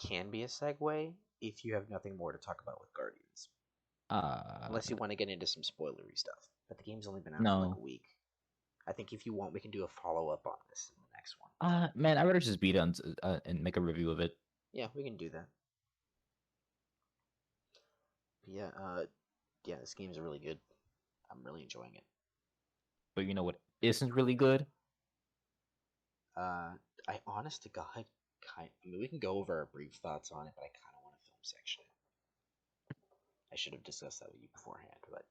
that can be a segue if you have nothing more to talk about with Guardians. Unless you want to get into some spoilery stuff. But the game's only been out for like a No. week. I think if you want, we can do a follow-up on this in the next one. Man, I'd rather just beat it and make a review of it. Yeah, we can do that. But yeah, this game's really good. I'm really enjoying it. But you know what isn't really good? I honest to God, I mean, we can go over our brief thoughts on it, but I kind of want to film section it. I should have discussed that with you beforehand, but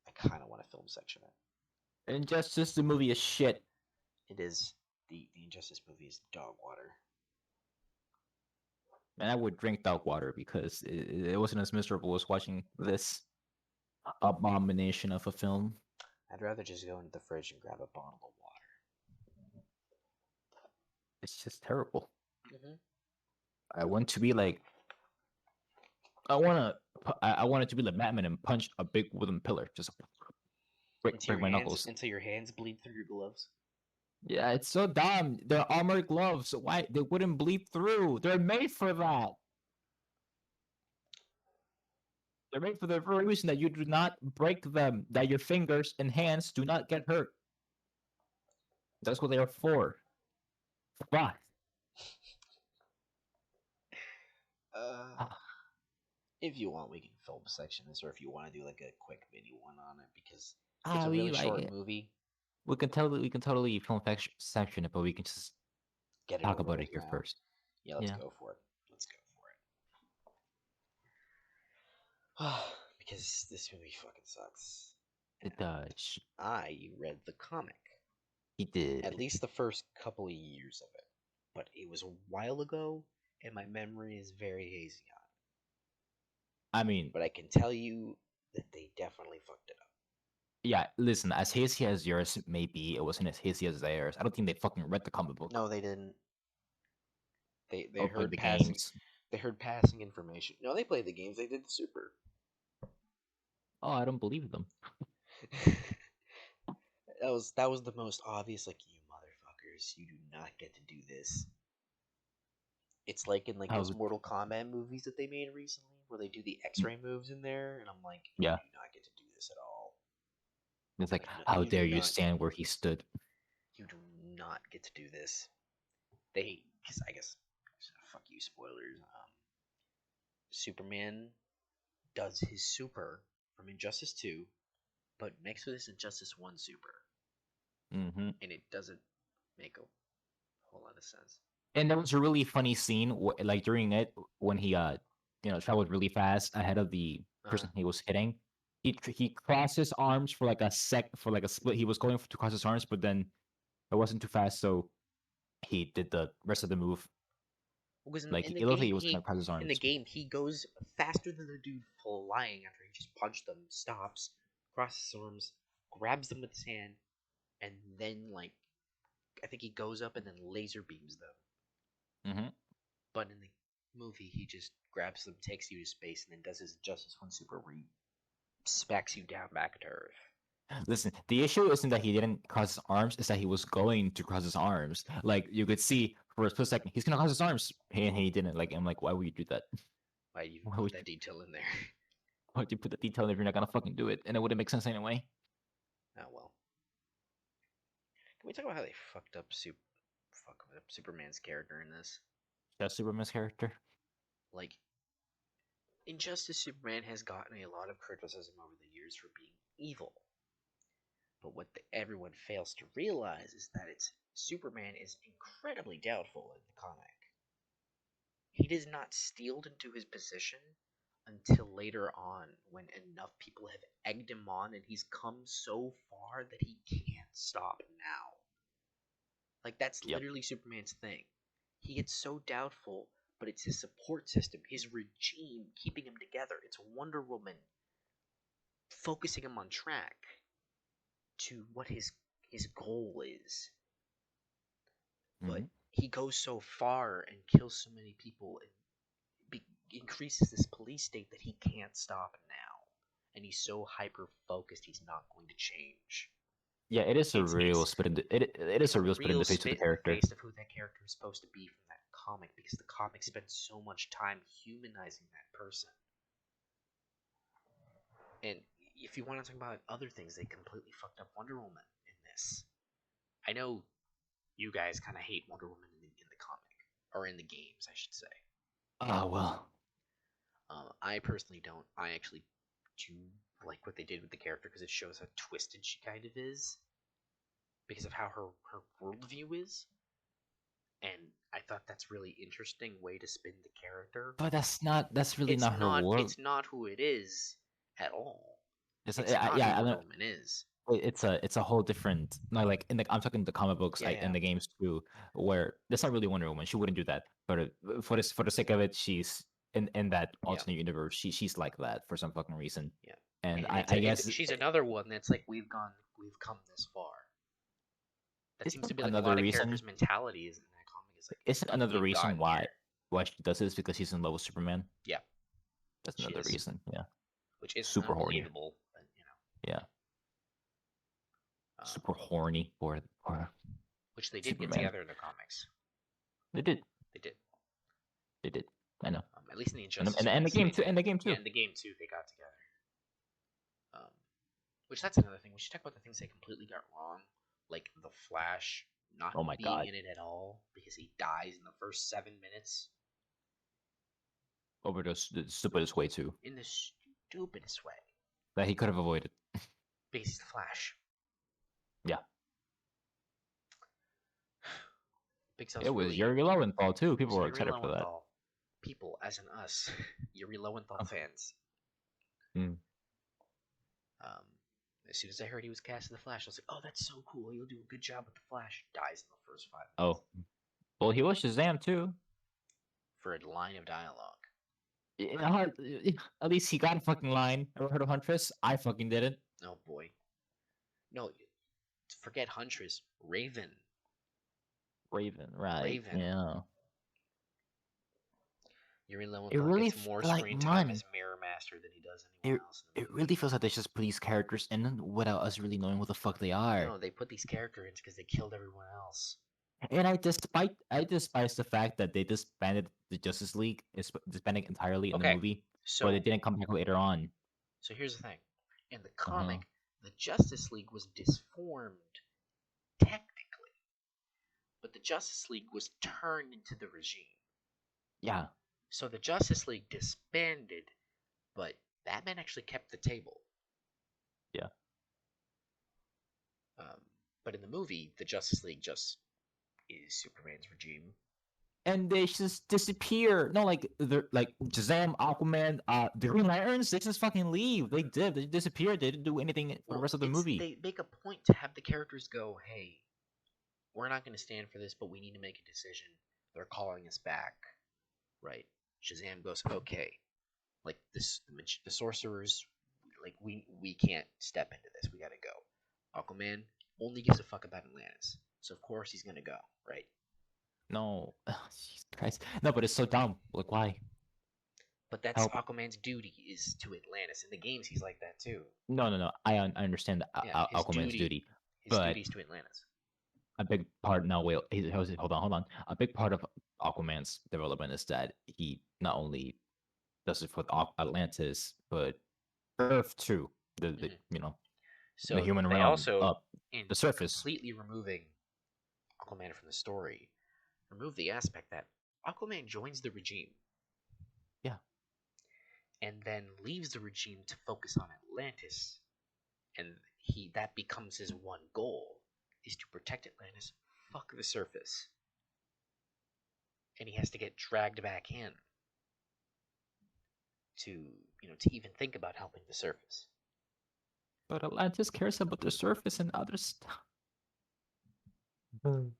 I kind of want to film section it. Injustice, the movie is shit. It is. The Injustice movie is dog water. And I would drink dog water because it wasn't as miserable as watching this abomination of a film. I'd rather just go into the fridge and grab a bottle of water. It's just terrible. Mm-hmm. I want to be like, I want it to be like Batman and punch a big wooden pillar, just break my knuckles until your hands bleed through your gloves. Yeah, it's so dumb. They're armored gloves. Why they wouldn't bleed through? They're made for that. They're made for the very reason that you do not break them, that your fingers and hands do not get hurt. That's what they are for. Fuck. If you want, we can film a section of this, or if you want to do like a quick mini one on it, because it's a really short movie. We can totally film section it, but we can just talk about it here first. Yeah, let's go for it. Because this movie fucking sucks. It does. I read the comic. He did. At least the first couple of years of it. But it was a while ago, and my memory is very hazy on it. I mean... But I can tell you that they definitely fucked it up. Yeah, listen, as hazy as yours may be, it wasn't as hazy as theirs. I don't think they fucking read the comic book. No, they didn't. They heard the passing games. They heard passing information. No, they played the games. They did the super. Oh, I don't believe them. that was the most obvious. Like, you motherfuckers, you do not get to do this. It's like in like those Mortal Kombat movies that they made recently, where they do the X-ray moves in there, and I'm like, you do not get to do this at all. It's like, how dare you stand where he stood? You do not get to do this. Because I guess, fuck you, spoilers. Superman does his super from Injustice 2, but next to this Injustice 1 super. Mm-hmm. And it doesn't make a whole lot of sense. And there was a really funny scene, like during it, when he, traveled really fast ahead of the person he was hitting. He crossed his arms for like a split. He was going to cross his arms, but then it wasn't too fast, so he did the rest of the move. Because in the game, he goes faster than the dude flying after he just punched them, stops, crosses his arms, grabs them with his hand, and then, like, I think he goes up and then laser beams them. Mm-hmm. But in the movie, he just grabs them, takes you to space, and then does his Justice 1 super where he smacks you down back to Earth. Listen, the issue isn't that he didn't cross his arms, it's that he was going to cross his arms. Like, you could see for a split second, he's going to cross his arms, and he didn't. Like, I'm like, why would you do that? Why you put that detail in there? Why would you put that detail in if you're not going to fucking do it? And it wouldn't make sense anyway. Oh, well. Can we talk about how they fucked up Superman's character in this? That's Superman's character? Like, Injustice Superman has gotten a lot of criticism over the years for being evil. But what everyone fails to realize is that Superman is incredibly doubtful in the comic. He does not steeled into his position until later on, when enough people have egged him on and he's come so far that he can't stop now. Like, that's literally Superman's thing. He gets so doubtful, but it's his support system, his regime keeping him together. It's Wonder Woman focusing him on track to what his goal is. But he goes so far and kills so many people and increases this police state that he can't stop now. And he's so hyper-focused, he's not going to change. Yeah, it is a real spit in the it is a real spit in the face of the character. Based of who that character is supposed to be from that comic because the comic spends so much time humanizing that person. And if you want to talk about other things, they completely fucked up Wonder Woman in this. I know you guys kind of hate Wonder Woman in the comic, or in the games, I should say. Oh well. I personally don't. I actually do like what they did with the character because it shows how twisted she kind of is because of how her worldview is. And I thought that's really interesting way to spin the character. But that's really not her world. It's not who it is at all. It's It's not yeah, who I Wonder know. Woman is. It's a whole different, no, like in the, I'm talking the comic books, Yeah, like in yeah, the games too, where that's not really Wonder Woman. She wouldn't do that. But for the sake of it, she's in that yeah, alternate universe. She's like that for some fucking reason. yeah. And And I guess she's another one that's like we've come this far. That seems isn't to be like a another lot of reason characters' mentalities in that comic. Is like isn't fuck, another we've reason gotten here. why she does this because she's in love with Superman. Yeah, That's she another is, reason. Yeah, which is super horny. unbelievable. But, Yeah, um, super horny for which they did Superman. get together in the comics. They did. They did. They did. I know. At least in the Injustice. And the game too. And the game too. Yeah, in the game too, they got together. Which that's another thing. We should talk about the things they completely got wrong, like the Flash not Oh my being God. in it at all because he dies in the first 7 minutes Over the stupidest way too. in the stupidest way That he could have avoided. because he's the Flash. Yeah. Big It was Yuri Lowenthal too. People were Yuri excited for that. Lowenthal. People, as in us, Yuri Lowenthal fans. Mm. As soon as I heard he was cast in the Flash, I was like, "Oh, that's so cool! He'll do a good job with the Flash." Dies in the first 5 minutes. Oh, well, he was Shazam too. For a line of dialogue. At least he got a fucking line. Ever heard of Huntress? I fucking didn't. Oh boy. No, forget Huntress. Raven. Raven, right? Raven. Yeah. Yuri Lowenthal really gets more like, screen time as Mirror Master than he does anyone else. It really feels like they just put these characters in without us really knowing what the fuck they are. No, they put these characters in because they killed everyone else. And I despise the fact that they disbanded the Justice League, disbanding entirely in the movie, but it didn't come back later on. So here's the thing: in the comic, the Justice League was disformed technically, but the Justice League was turned into the regime. Yeah. So the Justice League disbanded, but Batman actually kept the table. Yeah. But in the movie, the Justice League just is Superman's regime. And they just disappear. No, like they're like Shazam, Aquaman, the Green Lanterns. They just fucking leave. They did. They disappeared. They didn't do anything for the rest of the movie. They make a point to have the characters go, "Hey, we're not going to stand for this, but we need to make a decision. They're calling us back." Right? Shazam goes, "Okay, like this, the sorcerers, like we can't step into this. We got to go." Aquaman only gives a fuck about Atlantis, so of course he's gonna go, right? No, Jesus Christ, no, but it's so dumb. Like, why? But that's Aquaman's duty is to Atlantis. In the games, he's like that too. No. I understand Aquaman's duty. His duty is to Atlantis. A big part. No, wait. Hold on. A big part of Aquaman's development is that he not only does it for Atlantis, but Earth too. The so the human realm. Also, the surface. Completely removing Aquaman from the story, remove the aspect that Aquaman joins the regime. Yeah. And then leaves the regime to focus on Atlantis, and that becomes his one goal, is to protect Atlantis, fuck the surface. And he has to get dragged back in to even think about helping the surface. But Atlantis cares about the surface and other stuff. Well,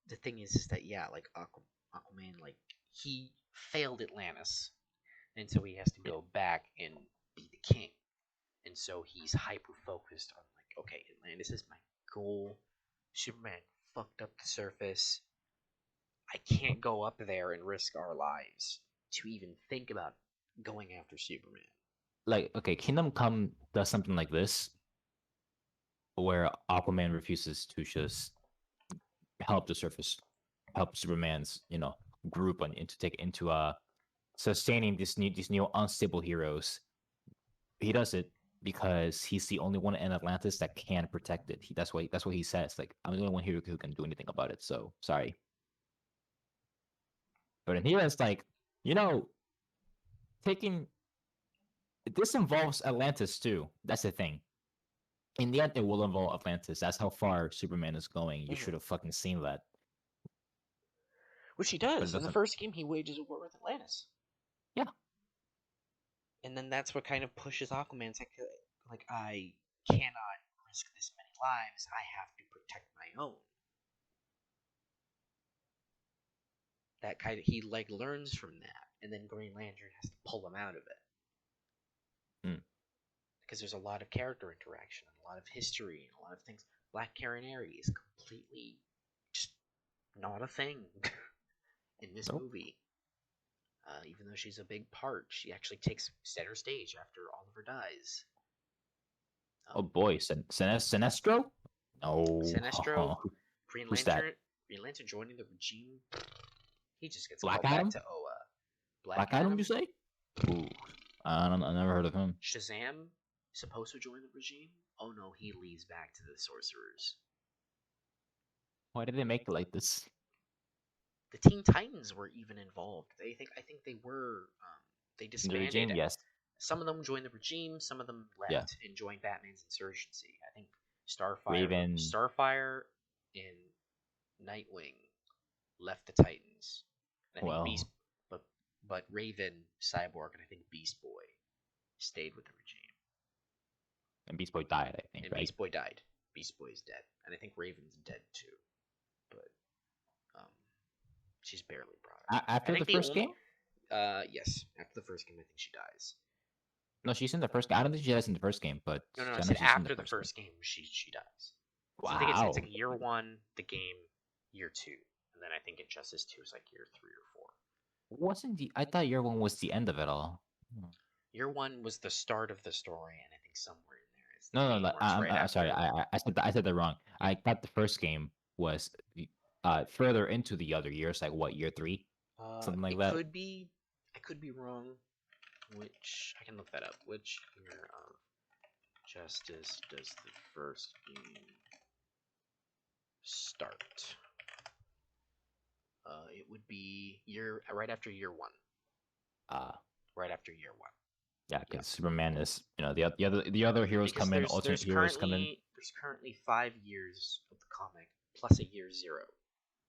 the thing is that like Aquaman, like he failed Atlantis, and so he has to go back and be the king, and so he's hyper focused on like, okay, Atlantis is my goal. Superman fucked up the surface. I can't go up there and risk our lives to even think about going after Superman. Like, okay, Kingdom Come does something like this, where Aquaman refuses to just help the surface, help Superman's, group into sustaining these new unstable heroes. He does it because he's the only one in Atlantis that can protect it. That's what he says. Like, I'm the only one here who can do anything about it. So sorry. But in here, it's like, you know, taking this involves Atlantis too. That's the thing. In the end, it will involve Atlantis. That's how far Superman is going. You should have fucking seen that. Which he But it does. In the doesn't. first game, he wages a war with Atlantis. Yeah. And then that's what kind of pushes Aquaman. It's like I cannot risk this many lives. I have to protect my own. That kind of he like learns from that, and then Green Lantern has to pull him out of it. Mm. Because there's a lot of character interaction, and a lot of history, and a lot of things. Black Canary is completely just not a thing in this movie. Even though she's a big part, she actually takes center stage after Oliver dies. Oh boy, Sinestro? No. Sinestro, Green Who's that? Lantern, Green Lantern joining the regime. He just gets Black called Adam? back to Oa. Black Adam, you say? Ooh, I never heard of him. Shazam, supposed to join the regime. Oh no, he leaves back to the sorcerers. Why did they make it like this? The Teen Titans were even involved. I think they were. They disbanded. The regime, yes. Some of them joined the regime. Some of them left and joined Batman's insurgency. I think Starfire, and Nightwing left the Titans. And I think Beast, but Raven, Cyborg, and I think Beast Boy stayed with the regime. And Beast Boy died, I think. And right? Beast Boy died. Beast Boy is dead, and I think Raven's dead too. But she's barely brought up. After the first game? Yes. After the first game, I think she dies. No, she's in the first game. I don't think she dies in the first game, but no. I said after the first game, she dies. Wow. So I think it's like year 1, the game, year 2, and then I think Injustice 2 is like year 3 or 4. I thought year 1 was the end of it all. Year 1 was the start of the story, and I think somewhere in there is. No. I'm sorry. I said that wrong. I thought the first game was further into the other years, like what, year 3, something like that. I could be wrong. Which I can look that up. Which year of Justice does the first game start? It would be right after year 1. Right after year 1. Yeah, because Superman is, the other heroes come in, alternate heroes come in. There's currently 5 years of the comic plus a year 0.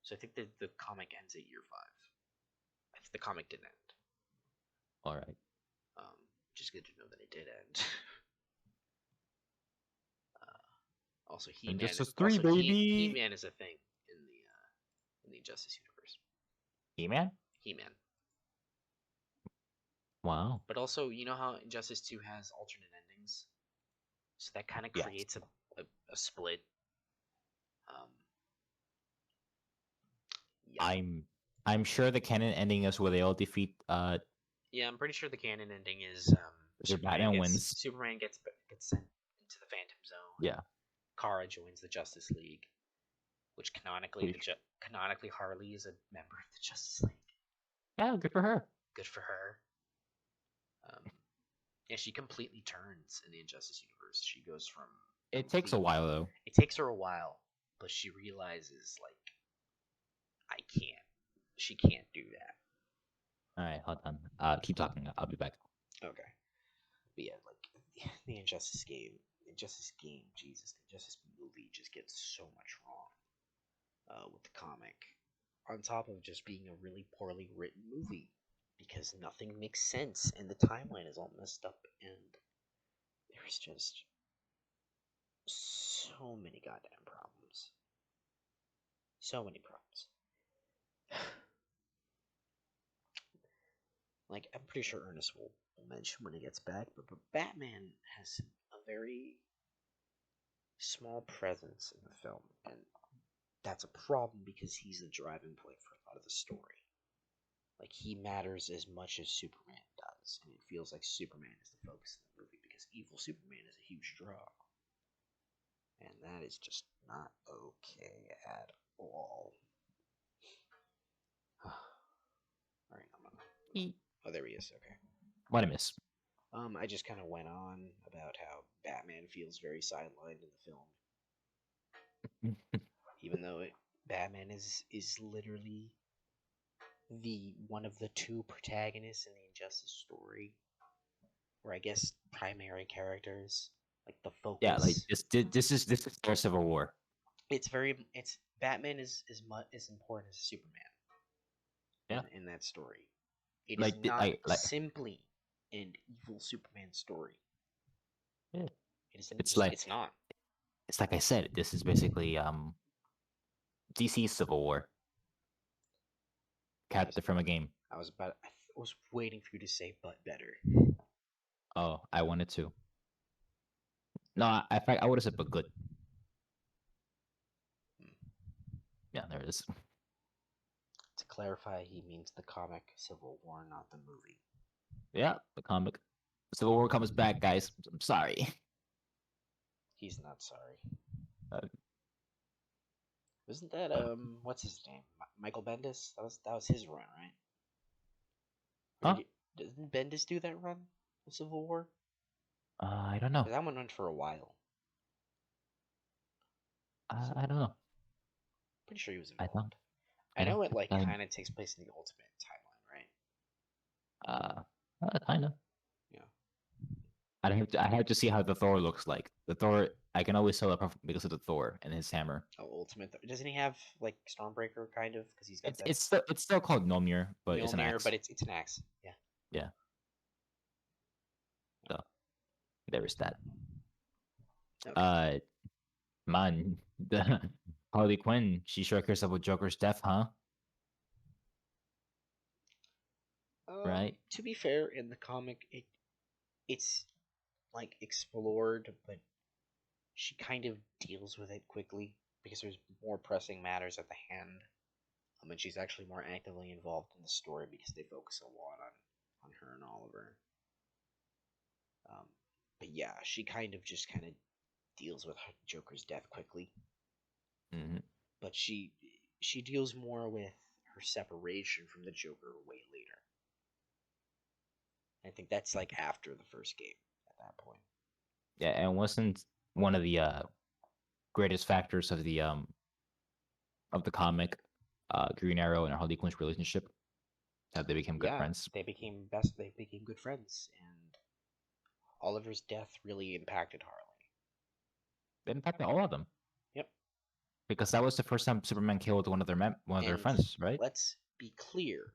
So I think that the comic ends at year 5. I think the comic didn't end. All right. Just good to know that it did end. Also, He-Man. Injustice 3, baby. He-Man is a thing in the Injustice universe. He-Man. He-Man. Wow. But also, you know how Injustice 2 has alternate endings, so that kind of creates a split. Yeah. I'm sure the canon ending is where they all defeat. Yeah, I'm pretty sure the canon ending is Batman wins. Superman gets sent into the Phantom Zone. Yeah. Kara joins the Justice League, which canonically Harley is a member of the Justice League. Yeah, good for her. Good for her. Yeah, she completely turns in the Injustice universe. She goes from. It takes a while though. It takes her a while, but she realizes she can't do that. All right, hold on. Keep talking. I'll be back. Okay. But yeah, the Injustice game, Jesus, the Injustice movie just gets so much wrong with the comic, on top of just being a really poorly written movie, because nothing makes sense and the timeline is all messed up, and there's just so many goddamn problems. So many problems. I'm pretty sure Ernest will mention when he gets back, but Batman has a very small presence in the film, and that's a problem because he's the driving point for a lot of the story. He matters as much as Superman does, and it feels like Superman is the focus of the movie because evil Superman is a huge draw. And that is just not okay at all. Oh, there he is. Okay. What I miss? I just kind of went on about how Batman feels very sidelined in the film, even though Batman is literally the one of the two protagonists in the Injustice story, or I guess primary characters, like the Yeah, like focus. this is their Civil War. It's Batman is much as important as Superman Yeah, in that story. It is like not like simply an evil Superman story. yeah. It isn't It's just like it's not. it's like I said. This is basically DC's Civil War, I was captured from a game. I was waiting for you to say but better. Oh, I wanted to. No, in fact, I would have said, but good. Hmm. Yeah, there it is. To clarify, he means the comic Civil War, not the movie. Yeah, the comic. Civil War comes back, guys. I'm sorry. He's not sorry. Uh, Wasn't that uh, what's his name? Michael Bendis? That was his run, right? Or huh? doesn't Bendis do that run? The Civil War? I don't know. That one went for a while. So I don't know. pretty sure he was I don't. involved. I I don't. know it like I, kind of takes place in the Ultimate timeline, right? uh, kind of. Yeah. I have to see how the Thor looks like. The Thor, I can always tell apart because of the Thor and his hammer. Oh, Ultimate. Doesn't he have like Stormbreaker kind of? Because he's got It's that it's still it's still called Mjolnir, but it's an Mjolnir, axe. but it's an axe. Yeah. Yeah. So there is that. Okay. Uh, man, the Harley Quinn, she sure cares about Joker's death, huh? Right? To be fair, in the comic, it's like explored, but she kind of deals with it quickly because there's more pressing matters at the hand. And she's actually more actively involved in the story because they focus a lot on her and Oliver. Um, but yeah, she kind of deals with Joker's death quickly, Mm-hmm. but she deals more with her separation from the Joker way later. I think that's like after the first game at that point. Yeah, and wasn't one of the greatest factors of the comic, Green Arrow and Harley Quinn's relationship, how they became good Yeah, friends. They became good friends, and Oliver's death really impacted Harley. They impacted all of them Yep. because that was the first time Superman killed one of their And friends, right? let's be clear,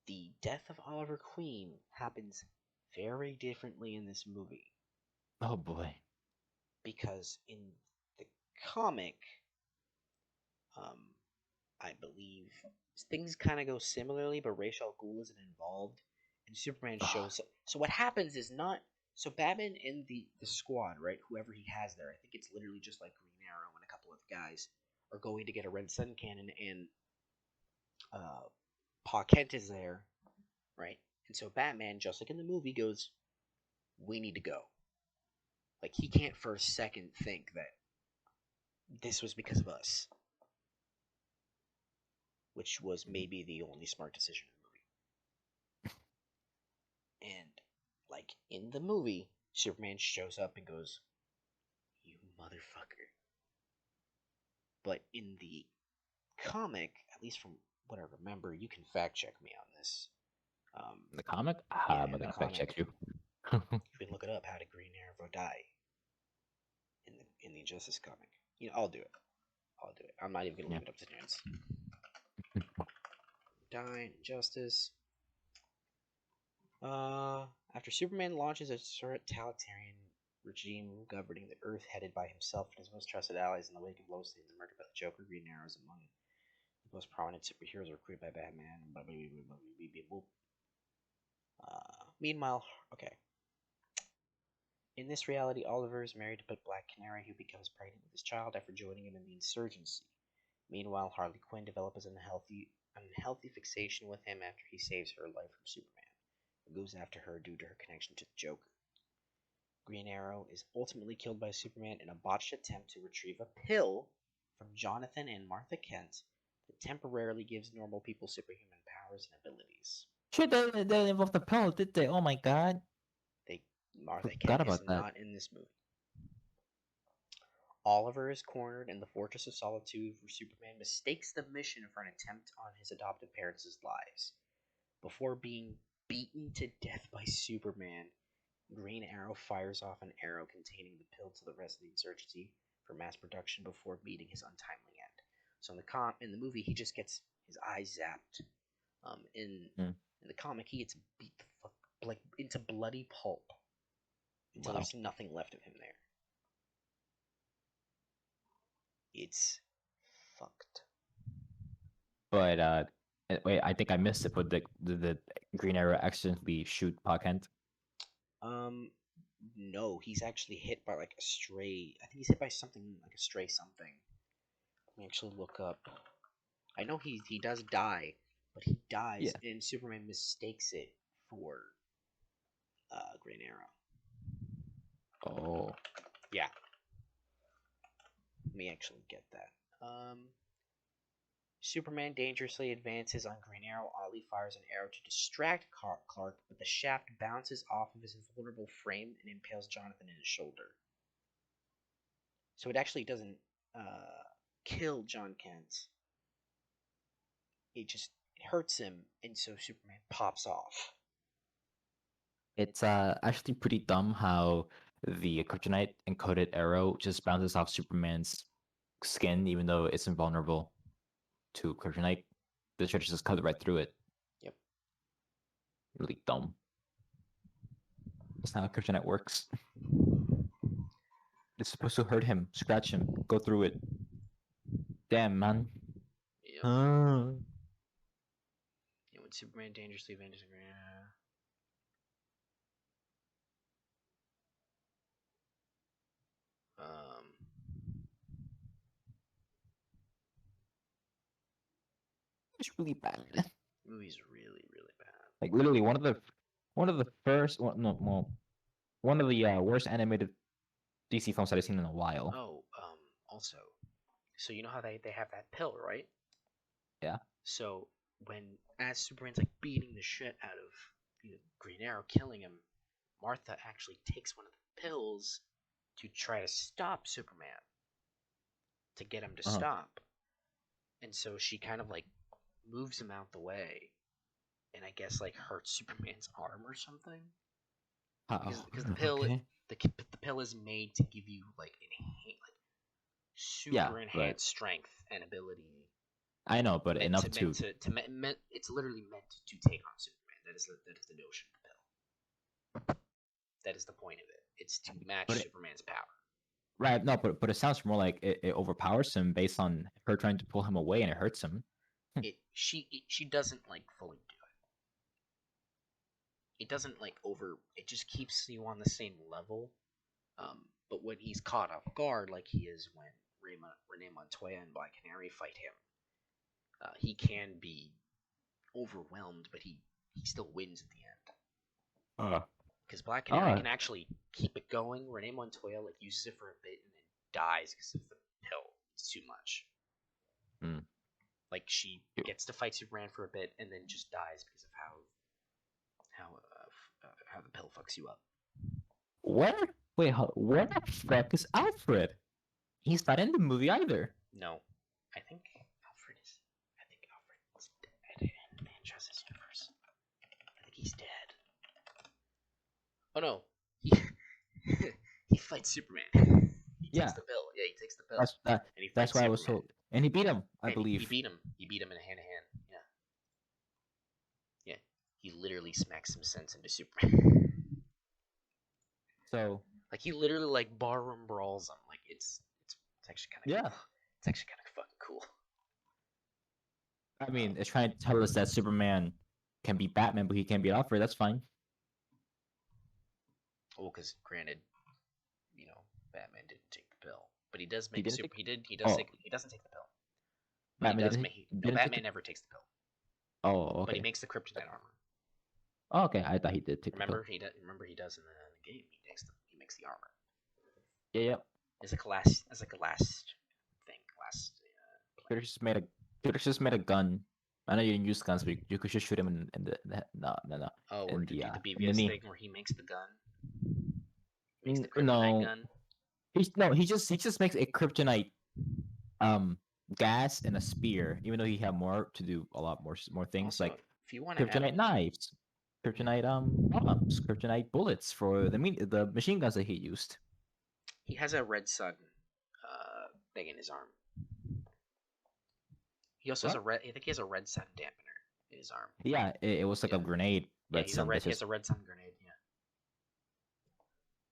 the death of Oliver Queen happens very differently in this movie Oh boy. because in the comic, um, I believe things kind of go similarly, but Ra's al Ghul isn't involved, and Superman Oh, shows up. So what happens is not so Batman in the squad, right? Whoever he has there, I think it's literally just like Green Arrow and a couple of guys are going to get a red sun cannon, and Pa Kent is there, right? And so Batman, just like in the movie, goes, "We need to go." Like he can't for a second think that this was because of us, which was maybe the only smart decision in the movie. And like in the movie, Superman shows up and goes, "You motherfucker." But in the comic, at least from what I remember, you can fact check me on this. Um, the comic? yeah, I'm in not the gonna fact check comic, you. you can look it up. How did Green Arrow die in the Injustice comic? You know, I'll do it. I'll do it. I'm not even gonna Yeah. leave it up to chance. Die in Injustice. After Superman launches a totalitarian regime governing the Earth, headed by himself and his most trusted allies in the wake of Lois Lane's murder by the Joker, Green Arrow is among the most prominent superheroes recruited by Batman. Meanwhile, okay. In this reality, Oliver is married to Black Canary, who becomes pregnant with his child after joining him in the insurgency. Meanwhile, Harley Quinn develops an unhealthy fixation with him after he saves her life from Superman, who goes after her due to her connection to the Joker. Green Arrow is ultimately killed by Superman in a botched attempt to retrieve a pill from Jonathan and Martha Kent It temporarily gives normal people superhuman powers and abilities. Shit, they didn't involve the pill, did they? Oh my god. They Martha Forgot Kent is about that. not in this movie. Oliver is cornered in the Fortress of Solitude where Superman mistakes the mission for an attempt on his adoptive parents' lives. Before being beaten to death by Superman, Green Arrow fires off an arrow containing the pill to the rest of the insurgency for mass production before meeting his untimely end. So in the movie, he just gets his eyes zapped. In the comic, he gets beat the fuck like into bloody pulp until Wow. there's nothing left of him there. It's fucked. But wait, I think I missed it. But the Green Arrow accidentally shoot Pa Kent. No, he's actually hit by like a stray. I think he's hit by something like a stray something. Let me actually look up. I know he does die, but he dies, Yeah. and Superman mistakes it for Green Arrow. Oh. Yeah. Let me actually get that. Superman dangerously advances on Green Arrow. Ollie fires an arrow to distract Clark, but the shaft bounces off of his invulnerable frame and impales Jonathan in his shoulder. So it actually doesn't kill John Kent. It just hurts him, and so Superman pops off. It's actually pretty dumb how the kryptonite encoded arrow just bounces off Superman's skin, even though it's invulnerable to kryptonite. The stretch just cut right through it. Yep. Really dumb. That's not how kryptonite works. It's supposed to hurt him, scratch him, go through it. Damn, man. Yep. Uh, Yeah, when Superman dangerously advances on Green Arrow. it's really bad. Movie's really, really bad. Like literally one of the first one of the worst animated DC films that I've seen in a while. Oh, also, so you know how they have that pill, right? Yeah. So when as Superman's like beating the shit out of Green Arrow, killing him, Martha actually takes one of the pills to try to stop Superman, to get him to Uh-huh. stop. And so she kind of like moves him out the way, and I guess like hurts Superman's arm or something. Because the pill Okay. the pill is made to give you like Yeah, super but enhanced strength and ability. I know, but enough to It's literally meant to take on Superman. That is the notion of the pill. That is the point of it. It's to match but Superman's power. right, no, but it sounds more like it overpowers him based on her trying to pull him away and it hurts him. She doesn't like fully do it. It doesn't like over. It just keeps you on the same level. But when he's caught off guard, like he is when Renee Montoya and Black Canary fight him, he can be overwhelmed, but he still wins at the end. Because Black Canary can actually keep it going. Renee Montoya like uses it for a bit and then dies because of the pill. It's too much. Mm. Like she gets to fight Superman for a bit and then just dies because of how the pill fucks you up. Where? Wait, where the fuck is Alfred? He's not in the movie either. No, I think Alfred is dead in Manchester's universe. I think he's dead. Oh no, he fights Superman. He takes the pill. Yeah, he takes the pill. And he That's why I was told. And he beat him, I believe. He beat him. He beat him in hand to hand. Yeah. Yeah. He literally smacks some sense into Superman. So like he literally like barroom brawls him. Like it's actually kind of yeah. It's actually kind of fucking cool. I mean, it's trying to tell us that Superman can beat Batman, but he can't beat Alfred. That's fine. Well, because granted, Batman didn't take the pill, but he does make he doesn't take the pill. Batman never takes the pill. Oh, okay. But he makes the kryptonite armor. Oh, okay, I thought he did take the pill. Remember he does in the game. He makes the armor. Yeah. It's like a last thing. They just made a Should have just made a gun. I know you didn't use guns, but you could just shoot him in the no, Oh, we're in gonna do the in the BVS knee. thing where he makes the gun, makes the kryptonite No, gun. he just makes a kryptonite um gas and a spear, even though he had more to do a lot more things Also, like if you want to add, kryptonite knives, kryptonite bombs, kryptonite bullets for the machine guns that he used. he has a red sun thing in his arm. He also has a What? red. I think he has a red sun dampener in his arm. Yeah, it was like a Yeah, grenade yeah. red He's a sun red. that's He has just a red sun grenade. Yeah,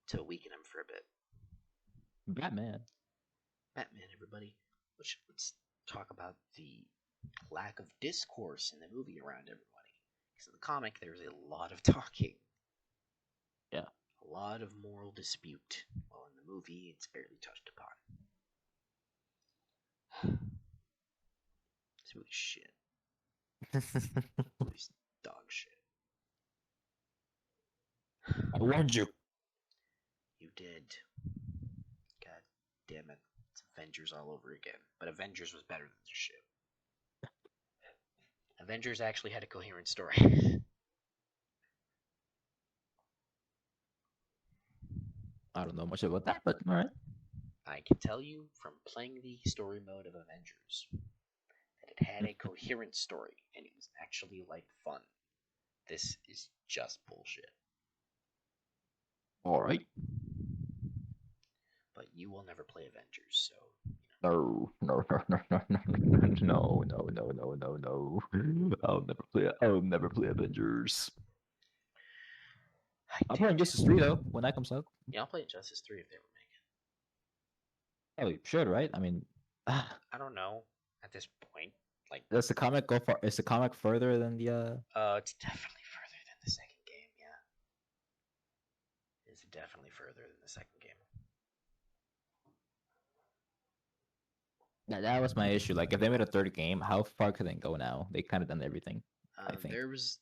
to weaken him for a bit. Batman. Batman, everybody. Let's talk about the lack of discourse in the movie around everybody. Because in the comic, there's a lot of talking, Yeah. a lot of moral dispute. While in the movie, it's barely touched upon. This movie's shit. This movie's dog shit. I warned you. You did. God damn it. It's Avengers all over again. But Avengers was better than this shit. Avengers actually had a coherent story. I don't know much about that, but all right. I can tell you from playing the story mode of Avengers that it had a coherent story and it was actually like fun. This is just bullshit. All right. But you will never play Avengers, so No, no, no, no, no, no, no, no, no, no, no, no. I'll never play Avengers. I I'll dare play you. Injustice 3 though when that comes out. Yeah, I'll play Injustice 3 if they ever make it. Oh, you should, right? I mean, I don't know at this point. Like, does the comic go far? Is the comic further than the? it's definitely further than the second game, yeah. It's definitely further than the second game. That was my issue. Like, if they made a third game, how far could they go now? They kind of done everything. I think. There was,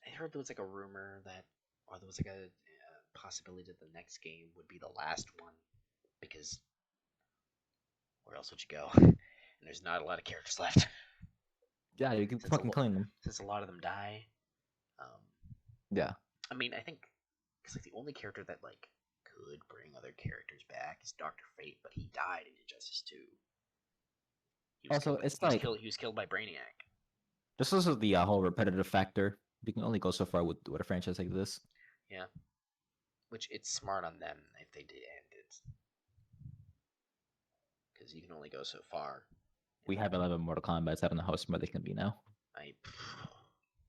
I heard there was like a rumor that, or there was like a possibility that the next game would be the last one, because where else would you go? And there's not a lot of characters left. Yeah, you can Since fucking clean them. since a lot of them die. Yeah. I mean, I think because like the only character that like could bring other characters back is Doctor Fate, but he died in Injustice 2. Also, it's like He was killed by Brainiac. this is the whole repetitive factor. You can only go so far with a franchise like this. Yeah, which it's smart on them if they did end it, because you can only go so far. We have 11 Mortal Kombat's. I don't know how smart they can be now.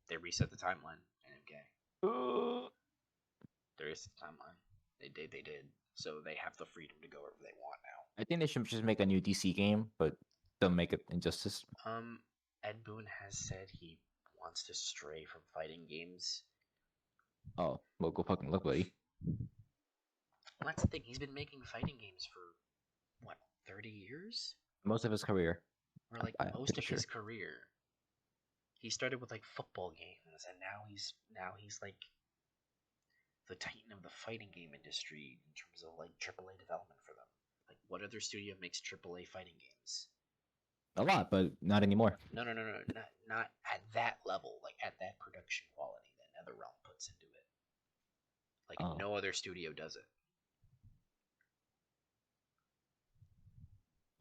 They reset the timeline. NMK. They reset the timeline. They did. So they have the freedom to go wherever they want now. I think they should just make a new DC game, but don't make it Injustice. Ed Boon has said he wants to stray from fighting games. Oh, well, go fucking look, buddy. Well, that's the thing. He's been making fighting games for what, 30 years? Most of his career. Or like most of his career. He started with like football games, and now he's like the titan of the fighting game industry in terms of like AAA development for them. Like, what other studio makes AAA fighting games? A lot, but not anymore. No, not at that level, like at that production quality that NetherRealm puts into it. Like no other studio does it.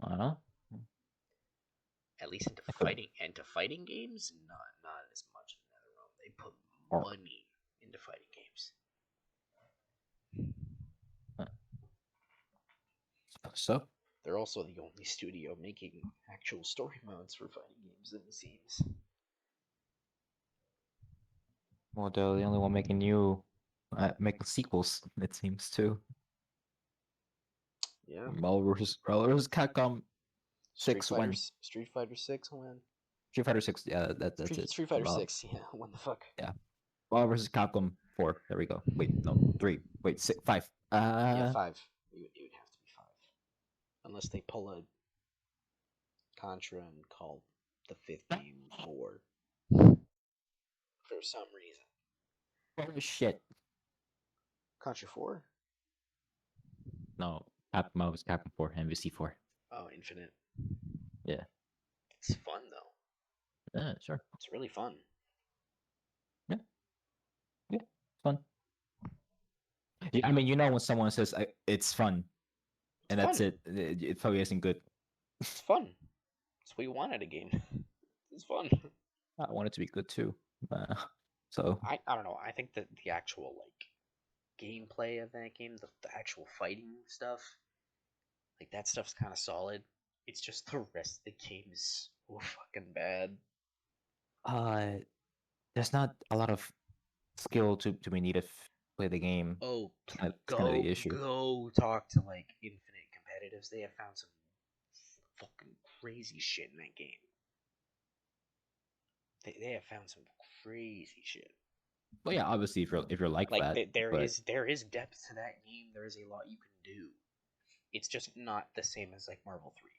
I don't know. At least into fighting games, not as much as NetherRealm. They put money into fighting games. So they're also the only studio making actual story modes for fighting games, it seems. Well, they're the only one making making sequels, it seems, too. Yeah. Marvel vs. Capcom 6 when? Street Fighter 6 when? Street Fighter 6, yeah, that's it. Street Fighter 6, yeah, when the fuck? Yeah. Marvel vs. Capcom 4, there we go. Wait, no, 3. Wait, 6, 5. Yeah, 5. It would have to be 5. Unless they pull a Contra and call the 5th game 4. For some reason. Oh, shit. Contra 4? No, Capcom was Capcom 4, MVC 4. Oh, Infinite. Yeah. It's fun though. Yeah, sure. It's really fun. Yeah, yeah, it's fun. Yeah, I mean, when someone says it's fun It's and that's fun. it probably isn't good. It's fun. It's what you want at a game. It's fun. I want it to be good too. Uh, so I don't know. I think that the actual like gameplay of that game, the actual fighting stuff, like that stuff's kind of solid. It's just the rest of the game is so fucking bad. uh, there's not a lot of skill to be needed to play the game. Oh, It's kind of the issue. go talk to like Infinite Competitives. They have found some fucking crazy shit in that game. They have found some crazy shit. But yeah, obviously if you're like Like that, but there is depth to that game. There is a lot you can do. It's just not the same as like Marvel 3.